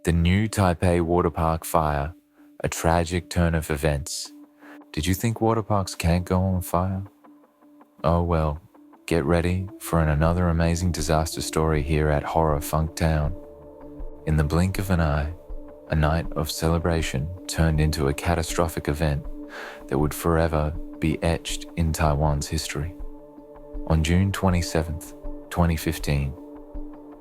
The new Taipei Water Park fire, a tragic turn of events. Did you think water parks can't go on fire? Oh well, get ready for another amazing disaster story here at Horror Funk Town. In the blink of an eye, a night of celebration turned into a catastrophic event that would forever be etched in Taiwan's history. On June 27th, 2015,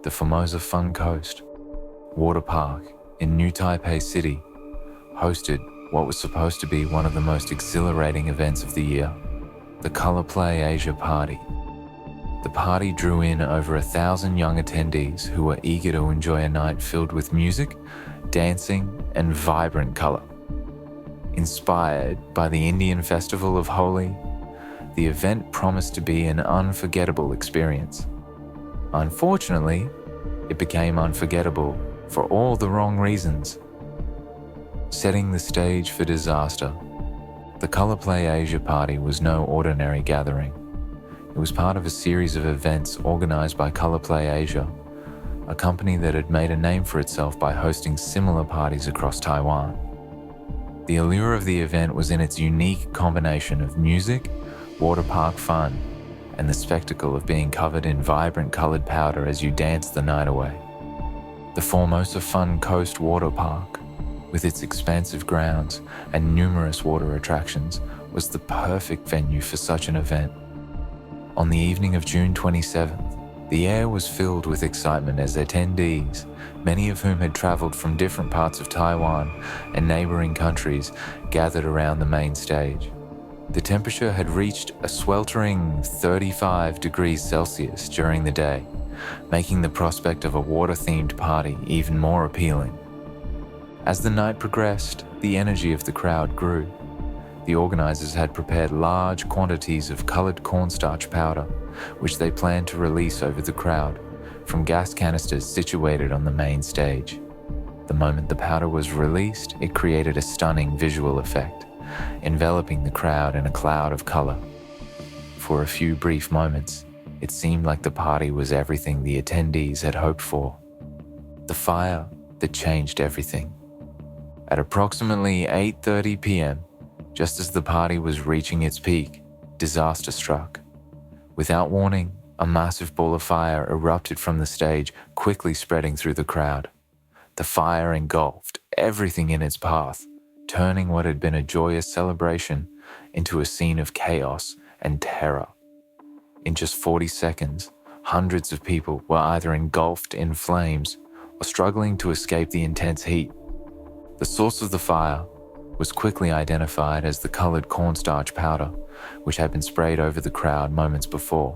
the Formosa Fun Coast Water Park in New Taipei City hosted what was supposed to be one of the most exhilarating events of the year, the Color Play Asia Party. The party drew in over 1,000 young attendees who were eager to enjoy a night filled with music, dancing, and vibrant color. Inspired by the Indian festival of Holi, the event promised to be an unforgettable experience. Unfortunately, it became unforgettable for all the wrong reasons. Setting the stage for disaster, the Color Play Asia Party was no ordinary gathering. It was part of a series of events organized by Color Play Asia, a company that had made a name for itself by hosting similar parties across Taiwan. The allure of the event was in its unique combination of music, water park fun, and the spectacle of being covered in vibrant colored powder as you danced the night away. The Formosa Fun Coast Water Park, with its expansive grounds and numerous water attractions, was the perfect venue for such an event. On the evening of June 27th, the air was filled with excitement as attendees, many of whom had traveled from different parts of Taiwan and neighboring countries, gathered around the main stage. The temperature had reached a sweltering 35 degrees Celsius during the day, making the prospect of a water-themed party even more appealing. As the night progressed, the energy of the crowd grew. The organizers had prepared large quantities of colored cornstarch powder, which they planned to release over the crowd from gas canisters situated on the main stage. The moment the powder was released, it created a stunning visual effect, enveloping the crowd in a cloud of color. For a few brief moments, it seemed like the party was everything the attendees had hoped for. The fire that changed everything. At approximately 8:30 p.m., just as the party was reaching its peak, disaster struck. Without warning, a massive ball of fire erupted from the stage, quickly spreading through the crowd. The fire engulfed everything in its path, turning what had been a joyous celebration into a scene of chaos and terror. In just 40 seconds, hundreds of people were either engulfed in flames or struggling to escape the intense heat. The source of the fire was quickly identified as the colored cornstarch powder, which had been sprayed over the crowd moments before.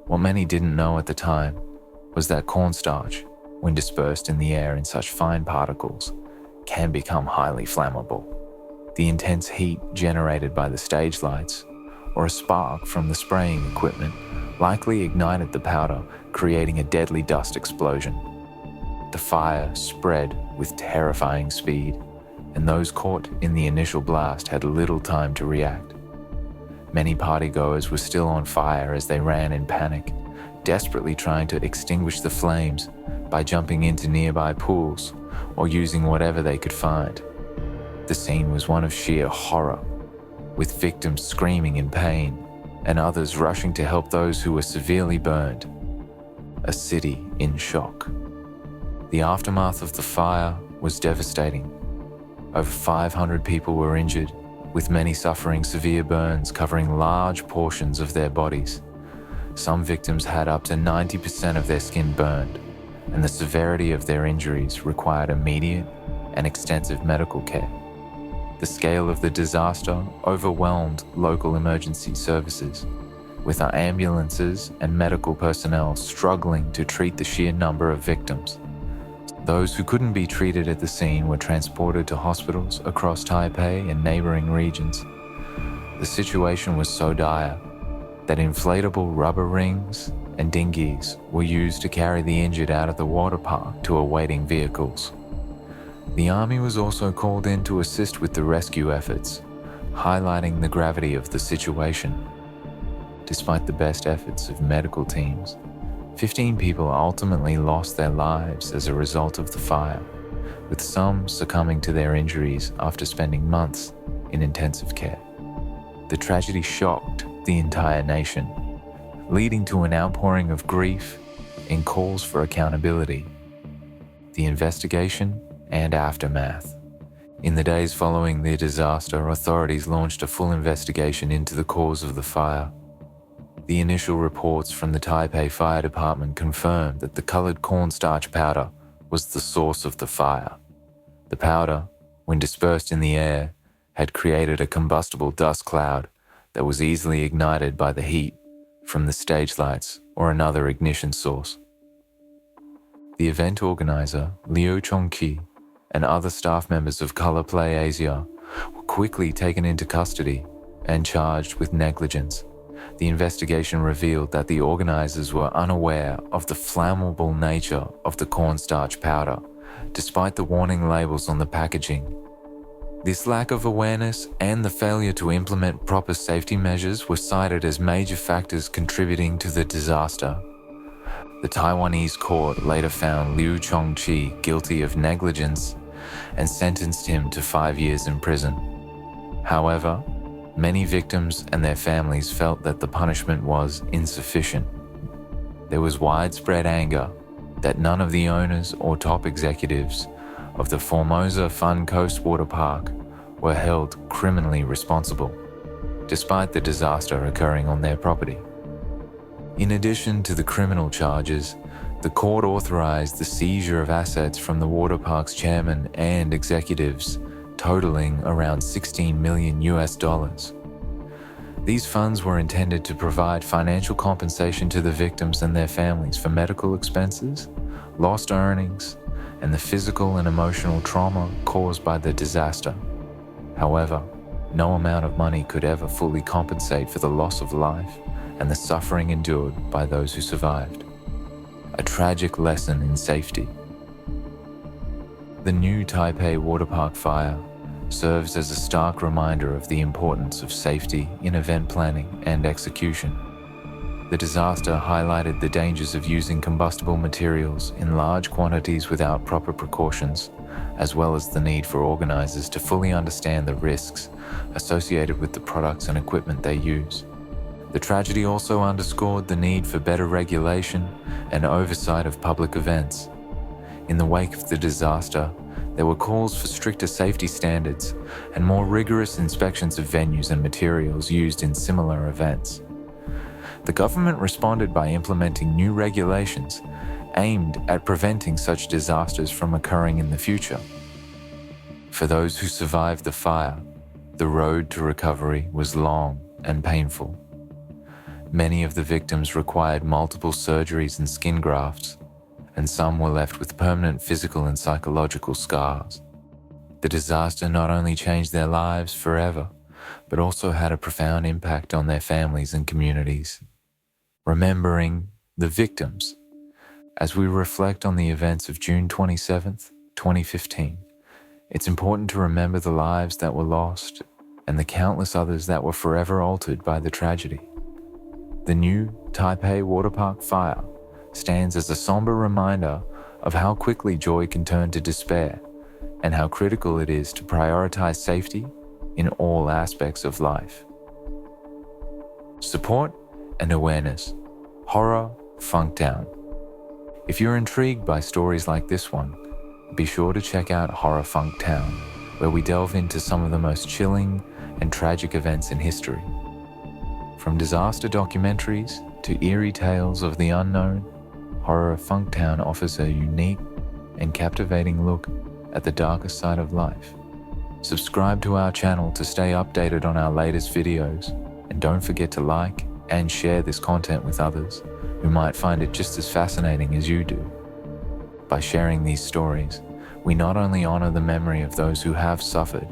What many didn't know at the time was that cornstarch, when dispersed in the air in such fine particles, can become highly flammable. The intense heat generated by the stage lights, or a spark from the spraying equipment, likely ignited the powder, creating a deadly dust explosion. The fire spread with terrifying speed, and those caught in the initial blast had little time to react. Many partygoers were still on fire as they ran in panic, desperately trying to extinguish the flames by jumping into nearby pools or using whatever they could find. The scene was one of sheer horror, with victims screaming in pain and others rushing to help those who were severely burned. A city in shock. The aftermath of the fire was devastating. Over 500 people were injured, with many suffering severe burns covering large portions of their bodies. Some victims had up to 90% of their skin burned, and the severity of their injuries required immediate and extensive medical care. The scale of the disaster overwhelmed local emergency services, with our ambulances and medical personnel struggling to treat the sheer number of victims. Those who couldn't be treated at the scene were transported to hospitals across Taipei and neighboring regions. The situation was so dire that inflatable rubber rings and dinghies were used to carry the injured out of the water park to awaiting vehicles. The army was also called in to assist with the rescue efforts, highlighting the gravity of the situation. Despite the best efforts of medical teams, 15 people ultimately lost their lives as a result of the fire. with some succumbing to their injuries after spending months in intensive care. The tragedy shocked the entire nation, leading to an outpouring of grief and calls for accountability. The investigation and aftermath. In the days following the disaster, authorities launched a full investigation into the cause of the fire. The initial reports from the Taipei Fire Department confirmed that the colored cornstarch powder was the source of the fire. The powder, when dispersed in the air, had created a combustible dust cloud that was easily ignited by the heat from the stage lights or another ignition source. The event organizer, Liu Chongqi, and other staff members of Color Play Asia were quickly taken into custody and charged with negligence. The investigation revealed that the organizers were unaware of the flammable nature of the cornstarch powder, despite the warning labels on the packaging. This lack of awareness and the failure to implement proper safety measures were cited as major factors contributing to the disaster. The Taiwanese court later found Liu Chongqi guilty of negligence and sentenced him to 5 years in prison. However, many victims and their families felt that the punishment was insufficient. There was widespread anger that none of the owners or top executives of the Formosa Fun Coast water park were held criminally responsible, despite the disaster occurring on their property. In addition to the criminal charges, the court authorized the seizure of assets from the water park's chairman and executives, totaling around $16 million. These funds were intended to provide financial compensation to the victims and their families for medical expenses, lost earnings, and the physical and emotional trauma caused by the disaster. However, no amount of money could ever fully compensate for the loss of life and the suffering endured by those who survived. A tragic lesson in safety. The new Taipei Water Park fire serves as a stark reminder of the importance of safety in event planning and execution. The disaster highlighted the dangers of using combustible materials in large quantities without proper precautions, as well as the need for organizers to fully understand the risks associated with the products and equipment they use. The tragedy also underscored the need for better regulation and oversight of public events. In the wake of the disaster, there were calls for stricter safety standards and more rigorous inspections of venues and materials used in similar events. The government responded by implementing new regulations aimed at preventing such disasters from occurring in the future. For those who survived the fire, the road to recovery was long and painful. Many of the victims required multiple surgeries and skin grafts, and some were left with permanent physical and psychological scars. The disaster not only changed their lives forever, but also had a profound impact on their families and communities. Remembering the victims. As we reflect on the events of June 27th, 2015, it's important to remember the lives that were lost and the countless others that were forever altered by the tragedy. The new Taipei Water Park fire stands as a somber reminder of how quickly joy can turn to despair and how critical it is to prioritize safety in all aspects of life. Support and awareness. Horror Funktown. If you're intrigued by stories like this one, be sure to check out Horror Funktown, where we delve into some of the most chilling and tragic events in history. From disaster documentaries to eerie tales of the unknown, Horror Funktown offers a unique and captivating look at the darker side of life. Subscribe to our channel to stay updated on our latest videos, and don't forget to like and share this content with others who might find it just as fascinating as you do. By sharing these stories, we not only honor the memory of those who have suffered,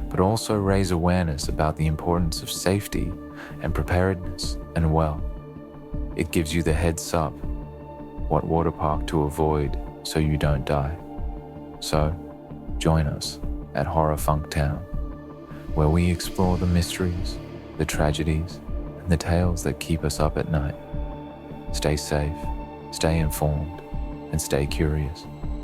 but also raise awareness about the importance of safety and preparedness, and well, it gives you the heads up what water park to avoid so you don't die. So, join us at Horror Funktown, where we explore the mysteries, the tragedies, and the tales that keep us up at night. Stay safe, stay informed, and stay curious.